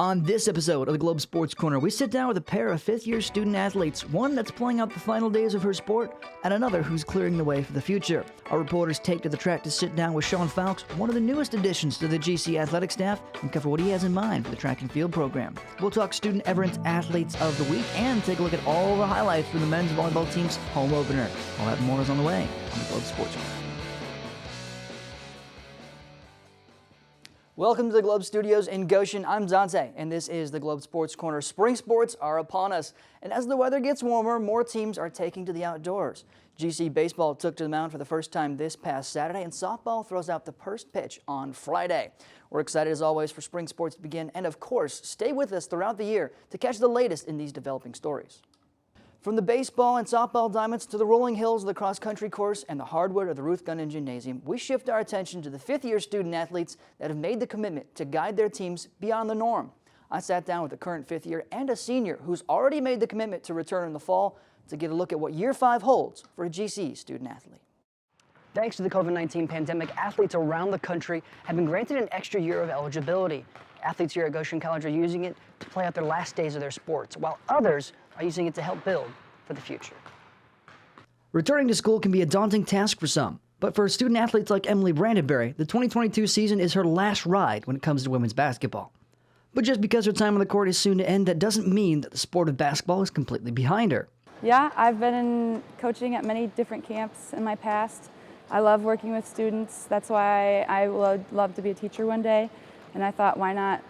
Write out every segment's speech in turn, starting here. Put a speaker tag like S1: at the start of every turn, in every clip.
S1: On this episode of the Globe Sports Corner, we sit down with a pair of fifth-year student athletes, one that's playing out the final days of her sport, and another who's clearing the way for the future. Our reporters take to the track to sit down with Sean Foulkes, one of the newest additions to the GC athletic staff, and cover what he has in mind for the track and field program. We'll talk Student Everett's Athletes of the Week and take a look at all the highlights from the men's volleyball team's home opener. All that and more is on the way on the Globe Sports Corner. Welcome to the Globe Studios in Goshen. I'm Dante, and this is the Globe Sports Corner. Spring sports are upon us, and as the weather gets warmer, more teams are taking to the outdoors. GC baseball took to the mound for the first time this past Saturday, and softball throws out the first pitch on Friday. We're excited as always for spring sports to begin, and of course, stay with us throughout the year to catch the latest in these developing stories. From the baseball and softball diamonds to the rolling hills of the cross-country course and the hardwood of the Ruth-Gunden Gymnasium, we shift our attention to the fifth-year student athletes that have made the commitment to guide their teams beyond the norm. I sat down with a current fifth year and a senior who's already made the commitment to return in the fall to get a look at what Year 5 holds for a GC student athlete. Thanks to the COVID-19 pandemic, athletes around the country have been granted an extra year of eligibility. Athletes here at Goshen College are using it to play out their last days of their sports, while others are using it to help build for the future. Returning to school can be a daunting task for some, but for student athletes like Amelia Lee, the 2022 season is her last ride when it comes to women's basketball. But just because her time on the court is soon to end, that doesn't mean that the sport of basketball is completely behind her.
S2: Yeah, I've been coaching at many different camps in my past. I love working with students. That's why I would love to be a teacher one day. And I thought, why not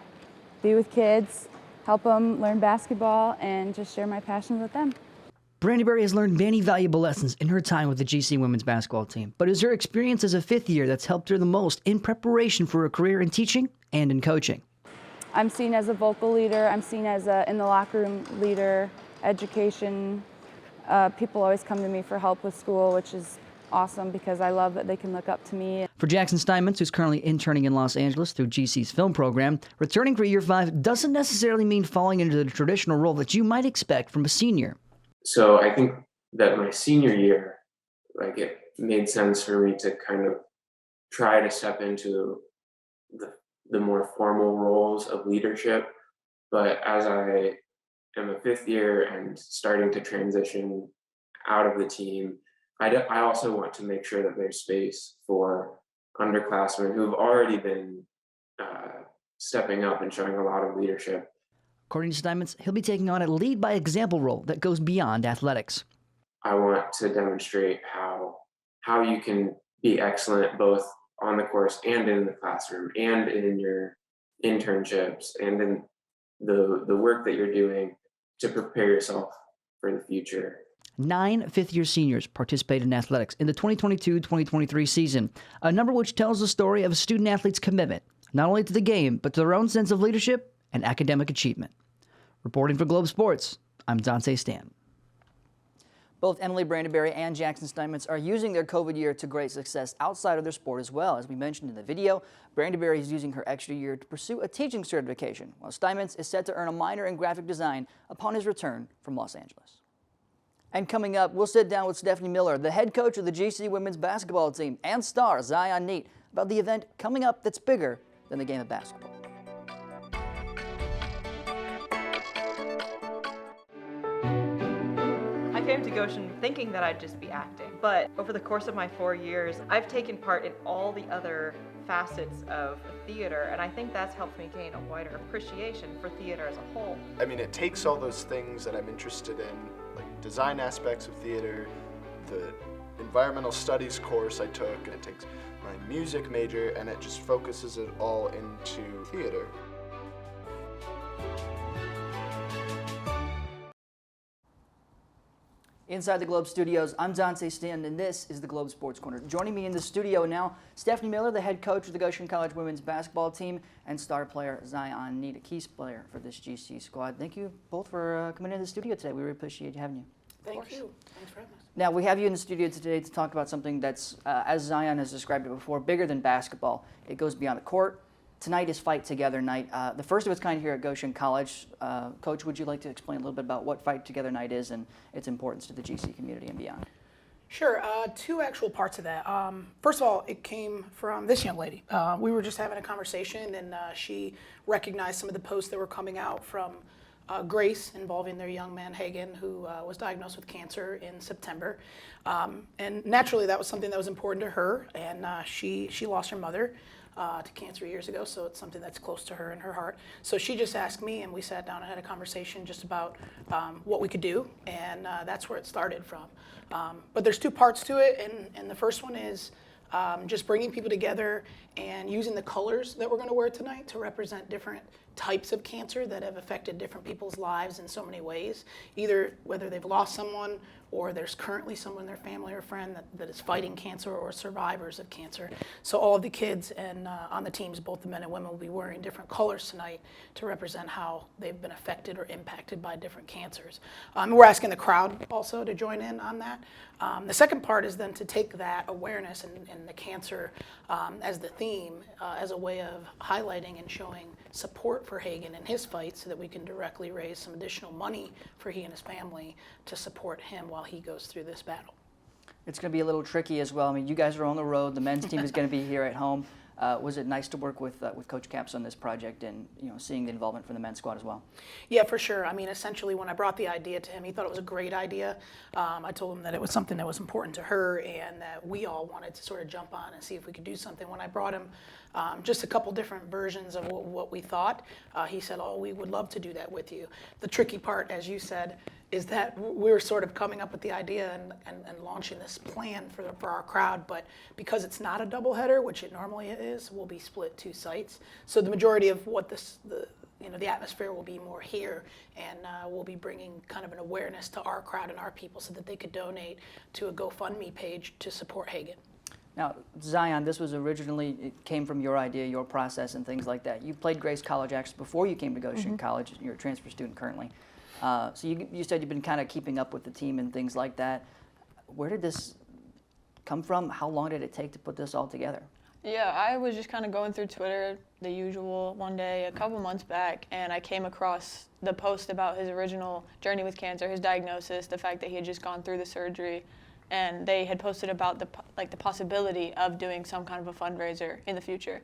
S2: be with kids, help them learn basketball, and just share my passion with them.
S1: Brandyberry has learned many valuable lessons in her time with the GC women's basketball team, but it's her experience as a fifth year that's helped her the most in preparation for a career in teaching and in coaching.
S2: I'm seen as a vocal leader. I'm seen as a in the locker room leader, education. People always come to me for help with school, which is awesome because I love that they can look up to me.
S1: For Jackson Steinmetz, who's currently interning in Los Angeles through GC's film program, returning for Year 5 doesn't necessarily mean falling into the traditional role that you might expect from a senior.
S3: So I think that my senior year, it made sense for me to kind of try to step into the more formal roles of leadership. But as I am a fifth year and starting to transition out of the team, I also want to make sure that there's space for underclassmen who've already been stepping up and showing a lot of leadership.
S1: According to Steinmetz, he'll be taking on a lead-by-example role that goes beyond athletics.
S3: I want to demonstrate how you can be excellent both on the course and in the classroom and in your internships and in the work that you're doing to prepare yourself for the future.
S1: 9 fifth-year seniors participated in athletics in the 2022-2023 season, a number which tells the story of a student athlete's commitment, not only to the game, but to their own sense of leadership and academic achievement. Reporting for Globe Sports, I'm Dante Stanton. Both Emily Brandyberry and Jackson Steinmetz are using their COVID year to great success outside of their sport as well. As we mentioned in the video, Brandyberry is using her extra year to pursue a teaching certification, while Steinmetz is set to earn a minor in graphic design upon his return from Los Angeles. And coming up, we'll sit down with Stephanie Miller, the head coach of the GC women's basketball team, and star Zion Neat about the event coming up that's bigger than the game of basketball.
S4: I came to Goshen thinking that I'd just be acting, but over the course of my 4 years, I've taken part in all the other facets of theater, and I think that's helped me gain a wider appreciation for theater as a whole.
S5: I mean, it takes all those things that I'm interested in, like design aspects of theater, the environmental studies course I took, and it takes my music major, and it just focuses it all into theater.
S1: Inside the Globe Studios, I'm Dante Stanton, and this is the Globe Sports Corner. Joining me in the studio now, Stephanie Miller, the head coach of the Goshen College women's basketball team, and star player Zion Neat, a key player for this GC squad. Thank you both for coming into the studio today. We really appreciate having you.
S6: Thank you. Thanks for having us.
S1: Now, we have you in the studio today to talk about something that's, as Zion has described it before, bigger than basketball. It goes beyond the court. Tonight is Fight Together Night, the first of its kind here at Goshen College. Coach, would you like to explain a little bit about what Fight Together Night is and its importance to the GC community and beyond?
S6: Sure. Two actual parts of that. First of all, it came from this young lady. We were just having a conversation, and she recognized some of the posts that were coming out from Grace involving their young man Hagen, who was diagnosed with cancer in September. And naturally, that was something that was important to her, and she lost her mother to cancer years ago, so it's something that's close to her and her heart. So she just asked me, and we sat down and had a conversation just about what we could do, and that's where it started from. But there's two parts to it, and the first one is just bringing people together and using the colors that we're going to wear tonight to represent different types of cancer that have affected different people's lives in so many ways, either whether they've lost someone or there's currently someone in their family or friend that is fighting cancer or survivors of cancer. So all of the kids and on the teams, both the men and women, will be wearing different colors tonight to represent how they've been affected or impacted by different cancers. We're asking the crowd also to join in on that. The second part is then to take that awareness and the cancer as the theme, as a way of highlighting and showing support for Hagen in his fight so that we can directly raise some additional money for he and his family to support him while he goes through this battle.
S1: It's going to be a little tricky as well. I mean, you guys are on the road. The men's team is going to be here at home. Was it nice to work with Coach Capps on this project and seeing the involvement from the men's squad as well?
S6: Yeah, for sure. I mean, essentially, when I brought the idea to him, he thought it was a great idea. I told him that it was something that was important to her and that we all wanted to sort of jump on and see if we could do something. When I brought him just a couple different versions of what we thought, he said, "Oh, we would love to do that with you." The tricky part, as you said, is that we're sort of coming up with the idea and launching this plan for our crowd, but because it's not a doubleheader, which it normally is, we'll be split 2 sites. So the majority of what the atmosphere will be more here, and we'll be bringing kind of an awareness to our crowd and our people so that they could donate to a GoFundMe page to support Hagen.
S1: Now, Zion, this was originally, it came from your idea, your process, and things like that. You played Grace College actually before you came to Goshen College. You're a transfer student currently. So you said you've been kind of keeping up with the team and things like that. Where did this come from? How long did it take to put this all together?
S7: Yeah, I was just kind of going through Twitter, the usual, one day a couple months back, and I came across the post about his original journey with cancer, his diagnosis, the fact that he had just gone through the surgery, and they had posted about the possibility of doing some kind of a fundraiser in the future.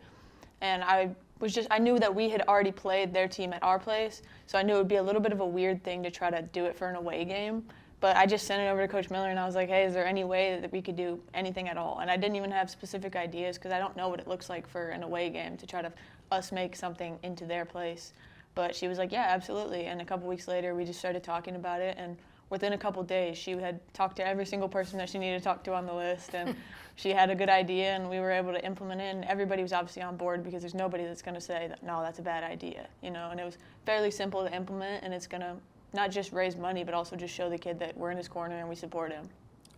S7: And I knew that we had already played their team at our place, so I knew it would be a little bit of a weird thing to try to do it for an away game. But I just sent it over to Coach Miller, and I was like, hey, is there any way that we could do anything at all? And I didn't even have specific ideas because I don't know what it looks like for an away game to try to us make something into their place. But she was like, yeah, absolutely. And a couple weeks later, we just started talking about it. And within a couple days, she had talked to every single person that she needed to talk to on the list. And she had a good idea, and we were able to implement it. And everybody was obviously on board because there's nobody that's going to say that, no, that's a bad idea. And it was fairly simple to implement, and it's going to not just raise money, but also just show the kid that we're in his corner and we support him.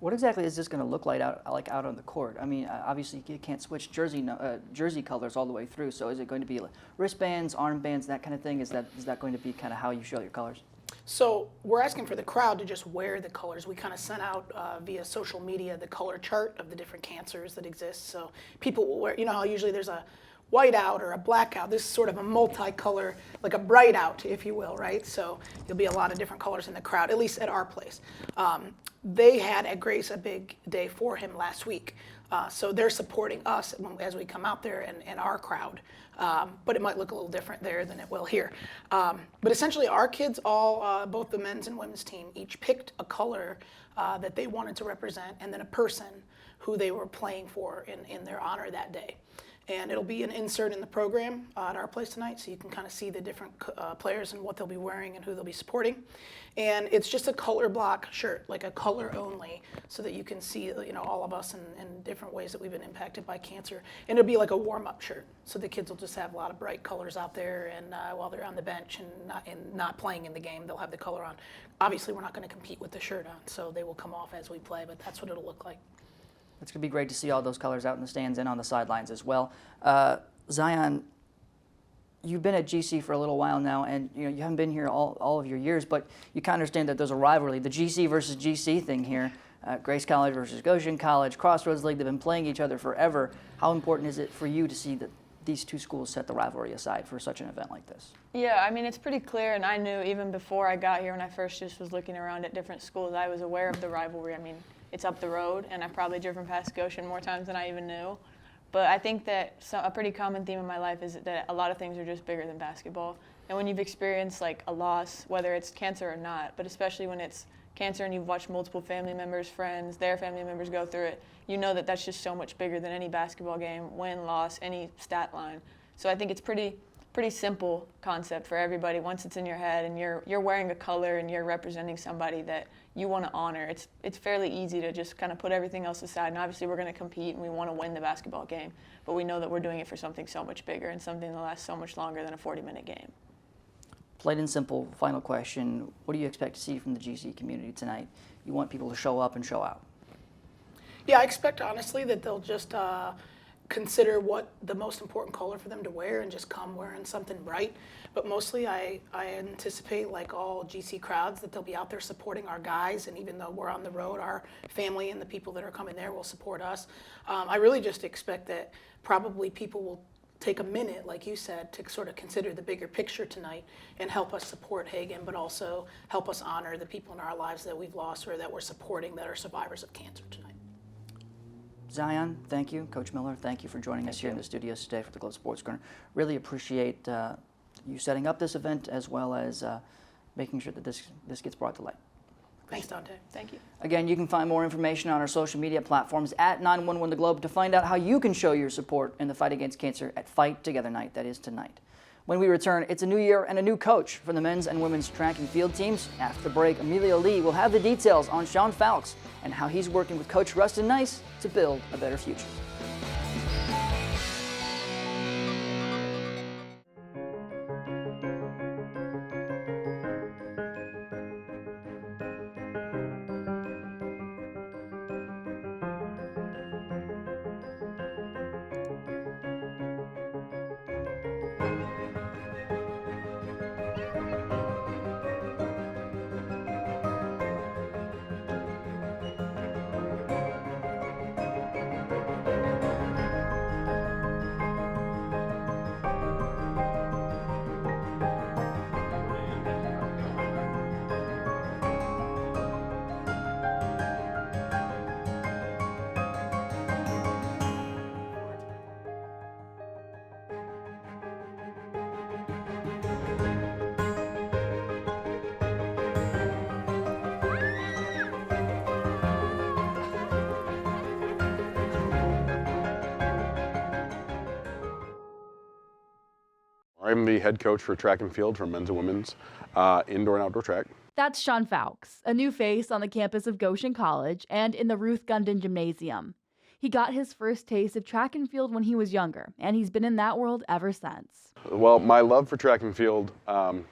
S1: What exactly is this going to look like out on the court? I mean, obviously you can't switch jersey colors all the way through. So is it going to be like wristbands, armbands, that kind of thing? Is that going to be kind of how you show your colors?
S6: So we're asking for the crowd to just wear the colors. We kind of sent out via social media the color chart of the different cancers that exist. So people will wear, how usually there's a white out or a black out. This is sort of a multicolor, like a bright out, if you will, right? So there'll be a lot of different colors in the crowd, at least at our place. They had at Grace a big day for him last week. So they're supporting us as we come out there and our crowd. But it might look a little different there than it will here. But essentially our kids all, both the men's and women's team, each picked a color that they wanted to represent and then a person who they were playing for in their honor that day. And it'll be an insert in the program at our place tonight, so you can kind of see the different players and what they'll be wearing and who they'll be supporting. And it's just a color block shirt, like a color only, so that you can see all of us in different ways that we've been impacted by cancer. And it'll be like a warm-up shirt, so the kids will just have a lot of bright colors out there, and while they're on the bench and not playing in the game, they'll have the color on. Obviously, we're not going to compete with the shirt on, so they will come off as we play, but that's what it'll look like.
S1: It's going to be great to see all those colors out in the stands and on the sidelines as well. Zion, you've been at GC for a little while now, and you haven't been here all of your years, but you kind of understand that there's a rivalry, the GC versus GC thing here. Grace College versus Goshen College, Crossroads League, they've been playing each other forever. How important is it for you to see that these two schools set the rivalry aside for such an event like this?
S7: Yeah, I mean, it's pretty clear, and I knew even before I got here when I first just was looking around at different schools, I was aware of the rivalry. I mean, it's up the road, and I've probably driven past Goshen more times than I even knew. But I think that a pretty common theme in my life is that a lot of things are just bigger than basketball. And when you've experienced like a loss, whether it's cancer or not, but especially when it's cancer and you've watched multiple family members, friends, their family members go through it, you know that that's just so much bigger than any basketball game, win, loss, any stat line. So I think it's pretty simple concept for everybody once it's in your head and you're wearing a color and you're representing somebody that you want to honor. It's fairly easy to just kind of put everything else aside, and obviously we're going to compete and we want to win the basketball game, but we know that we're doing it for something so much bigger and something that lasts so much longer than a 40-minute game.
S1: Plain and simple, final question. What do you expect to see from the GC community tonight? You want people to show up and show out.
S6: Yeah, I expect honestly that they'll just consider what the most important color for them to wear and just come wearing something bright. But mostly I anticipate, like all GC crowds, that they'll be out there supporting our guys, and even though we're on the road, our family and the people that are coming there will support us. I really just expect that probably people will take a minute, like you said, to sort of consider the bigger picture tonight and help us support Hagen, but also help us honor the people in our lives that we've lost or that we're supporting that are survivors of cancer tonight.
S1: Zion, thank you. Coach Miller, thank you for joining us here in the studios today for the Globe Sports Corner. Really appreciate you setting up this event as well as making sure that this gets brought to light.
S6: Thanks, Dante.
S7: Thank you.
S1: Again, you can find more information on our social media platforms at 911 The Globe to find out how you can show your support in the fight against cancer at Fight Together Night, that is tonight. When we return, it's a new year and a new coach for the men's and women's track and field teams. After the break, Amelia Lee will have the details on Sean Foulkes and how he's working with Coach Rustin Nyce to build a better future.
S8: I'm the head coach for track and field for men's and women's indoor and outdoor track.
S9: That's Sean Foulkes, a new face on the campus of Goshen College and in the Ruth-Gunden Gymnasium. He got his first taste of track and field when he was younger, and he's been in that world ever since.
S8: Well, my love for track and field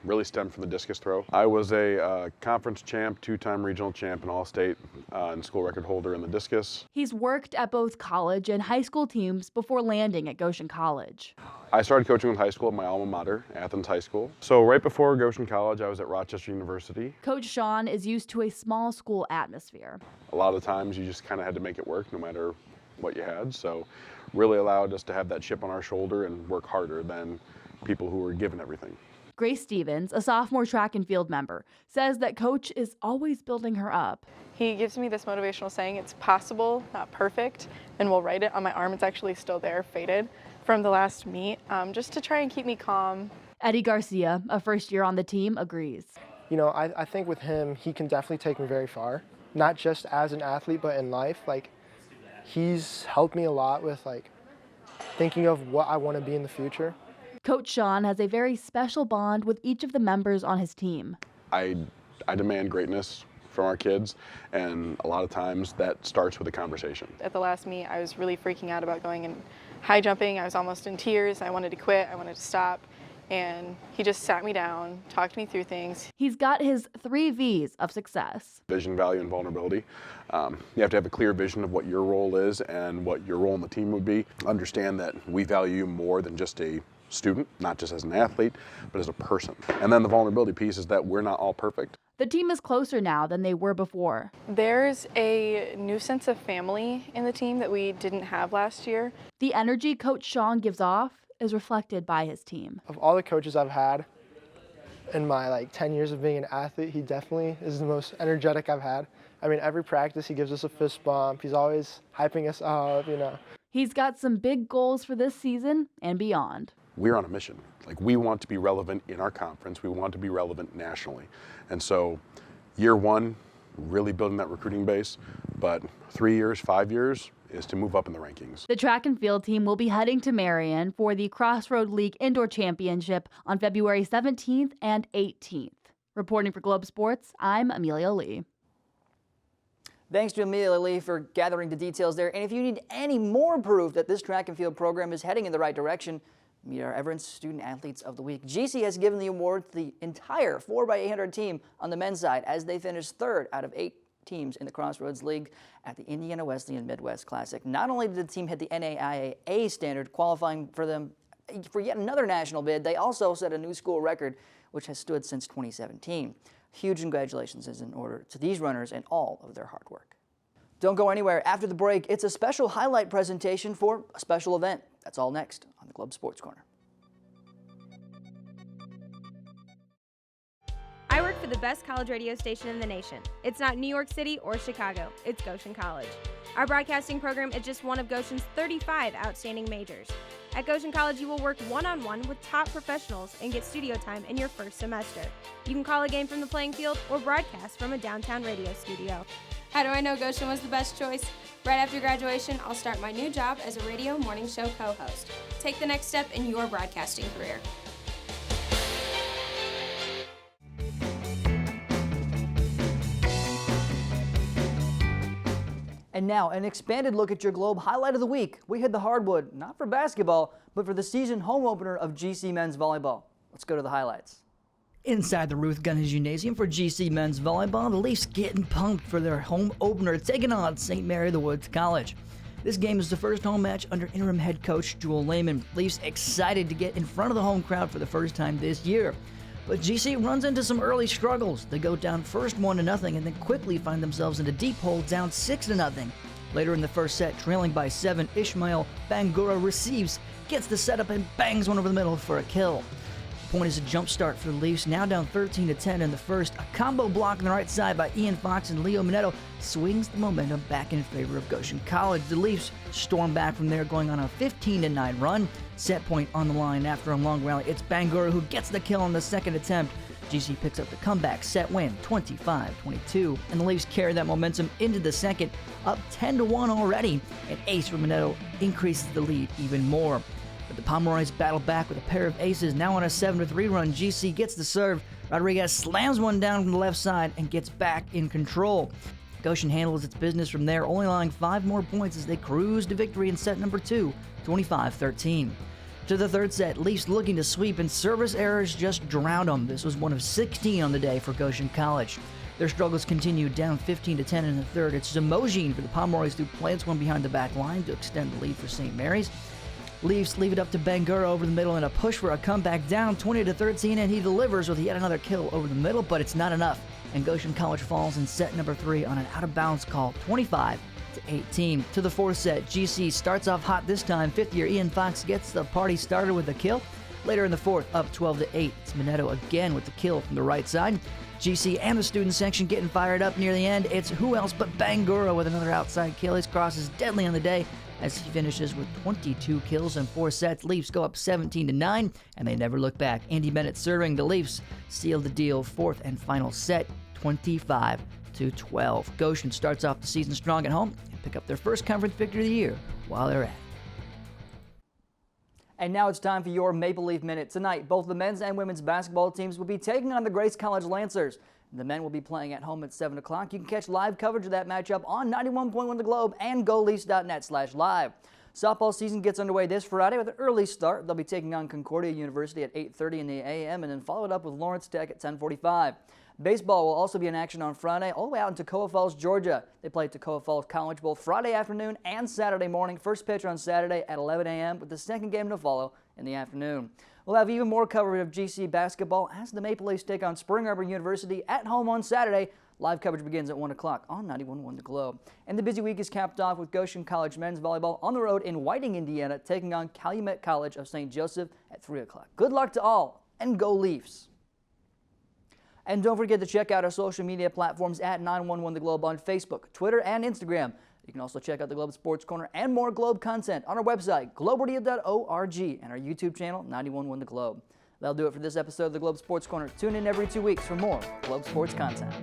S8: really stemmed from the discus throw. I was a conference champ, two-time regional champ, and all-state and school record holder in the discus.
S9: He's worked at both college and high school teams before landing at Goshen College.
S8: I started coaching with high school at my alma mater, Athens High School. So right before Goshen College, I was at Rochester University.
S9: Coach Sean is used to a small school atmosphere.
S8: A lot of the times you just kind of had to make it work no matter what you had. So really allowed us to have that chip on our shoulder and work harder than people who were given everything.
S9: Grace Stevens, a sophomore track and field member, says that Coach is always building her up.
S10: He gives me this motivational saying, it's possible, not perfect, and we'll write it on my arm. It's actually still there, faded, from the last meet, just to try and keep me calm.
S9: Eddie Garcia, a first year on the team, agrees.
S11: You know, I think with him, he can definitely take me very far, not just as an athlete, but in life. Like, he's helped me a lot with, like, thinking of what I want to be in the future.
S9: Coach Sean has a very special bond with each of the members on his team.
S8: I demand greatness from our kids, and a lot of times that starts with a conversation.
S10: At the last meet, I was really freaking out about going and high jumping. I was almost in tears. I wanted to quit. I wanted to stop. And he just sat me down, talked me through things.
S9: He's got his 3 V's of success.
S8: Vision, value, and vulnerability. You have to have a clear vision of what your role is and what your role in the team would be. Understand that we value you more than just a student, not just as an athlete, but as a person. And then the vulnerability piece is that we're not all perfect.
S9: The team is closer now than they were before.
S10: There's a new sense of family in the team that we didn't have last year.
S9: The energy Coach Sean gives off is reflected by his team.
S11: Of all the coaches I've had in my 10 years of being an athlete, he definitely is the most energetic I've had. I mean, every practice he gives us a fist bump. He's always hyping us up, you know.
S9: He's got some big goals for this season and beyond.
S8: We're on a mission. Like, we want to be relevant in our conference. We want to be relevant nationally. And so year one, really building that recruiting base, but 3 years, 5 years is to move up in the rankings.
S9: The track and field team will be heading to Marion for the Crossroad League Indoor Championship on February 17th and 18th. Reporting for Globe Sports, I'm Amelia Lee.
S1: Thanks to Amelia Lee for gathering the details there. And if you need any more proof that this track and field program is heading in the right direction, meet our Everett Student Athletes of the Week. GC has given the award to the entire 4x800 team on the men's side as they finished third out of 8 teams in the Crossroads League at the Indiana Wesleyan Midwest Classic. Not only did the team hit the NAIA standard, qualifying for them for yet another national bid, they also set a new school record, which has stood since 2017. Huge congratulations is in order to these runners and all of their hard work. Don't go anywhere. After the break, it's a special highlight presentation for a special event. That's all next on the Globe Sports Corner.
S12: I work for the best college radio station in the nation. It's not New York City or Chicago, it's Goshen College. Our broadcasting program is just one of Goshen's 35 outstanding majors. At Goshen College, you will work one-on-one with top professionals and get studio time in your first semester. You can call a game from the playing field or broadcast from a downtown radio studio.
S13: How do I know Goshen was the best choice? Right after graduation, I'll start my new job as a radio morning show co-host. Take the next step in your broadcasting career.
S1: And now, an expanded look at your Globe highlight of the week. We hit the hardwood, not for basketball, but for the season home opener of GC men's volleyball. Let's go to the highlights. Inside the Ruth-Gunden Gymnasium for GC men's volleyball, the Leafs getting pumped for their home opener, taking on St. Mary of the Woods College. This game is the first home match under interim head coach Jewel Lehman. Leafs excited to get in front of the home crowd for the first time this year. But GC runs into some early struggles. They go down first 1-0 and then quickly find themselves in a deep hole down 6-0. Later in the first set, trailing by 7, Ishmael Bangura receives, gets the setup and bangs one over the middle for a kill. The point is a jump start for the Leafs, now down 13-10 in the first. A combo block on the right side by Ian Foulkes and Leo Minetto swings the momentum back in favor of Goshen College. The Leafs storm back from there, going on a 15-9 run. Set point on the line after a long rally. It's Bangura who gets the kill on the second attempt. GC picks up the comeback set win, 25-22, and the Leafs carry that momentum into the second, up 10-1 already, and Ace Minetto increases the lead even more. But the Pomeroys battle back with a pair of aces, now on a 7-3 run. GC gets the serve. Rodriguez slams one down from the left side and gets back in control. Goshen handles its business from there, only allowing 5 more points as they cruise to victory in set number 2, 25-13. To the third set, Leafs looking to sweep, and service errors just drowned them. This was one of 16 on the day for Goshen College. Their struggles continue, down 15-10 in the third. It's Zamojin for the Pomeroys who plants one behind the back line to extend the lead for St. Mary's. Leafs leave it up to Bangura over the middle in a push for a comeback, down 20-13, and he delivers with yet another kill over the middle, but it's not enough. And Goshen College falls in set number 3 on an out-of-bounds call, 25-18. To the fourth set, GC starts off hot this time. Fifth-year Ian Foulkes gets the party started with a kill. Later in the fourth, up 12-8. It's Minetto again with the kill from the right side. GC and the student section getting fired up near the end. It's who else but Bangura with another outside kill. His cross is deadly on the day as he finishes with 22 kills in 4 sets. Leafs go up 17-9, and they never look back. Andy Bennett serving. The Leafs seal the deal. Fourth and final set, 25-12. Goshen starts off the season strong at home and pick up their first conference victory of the year while they're at it. And now it's time for your Maple Leaf Minute. Tonight, both the men's and women's basketball teams will be taking on the Grace College Lancers. The men will be playing at home at 7 o'clock. You can catch live coverage of that matchup on 91.1 The Globe and GoLeafs.net/live. Softball season gets underway this Friday with an early start. They'll be taking on Concordia University at 8:30 in the a.m. and then followed up with Lawrence Tech at 10:45. Baseball will also be in action on Friday all the way out in Toccoa Falls, Georgia. They play at Toccoa Falls College both Friday afternoon and Saturday morning. First pitch on Saturday at 11 a.m. with the second game to follow in the afternoon. We'll have even more coverage of GC basketball as the Maple Leafs take on Spring Arbor University at home on Saturday. Live coverage begins at 1 o'clock on 91.1 The Globe. And the busy week is capped off with Goshen College men's volleyball on the road in Whiting, Indiana, taking on Calumet College of St. Joseph at 3 o'clock. Good luck to all, and go Leafs! And don't forget to check out our social media platforms at 911 The Globe on Facebook, Twitter, and Instagram. You can also check out the Globe Sports Corner and more Globe content on our website, globeradio.org, and our YouTube channel, 911 The Globe. That'll do it for this episode of the Globe Sports Corner. Tune in every 2 weeks for more Globe Sports content.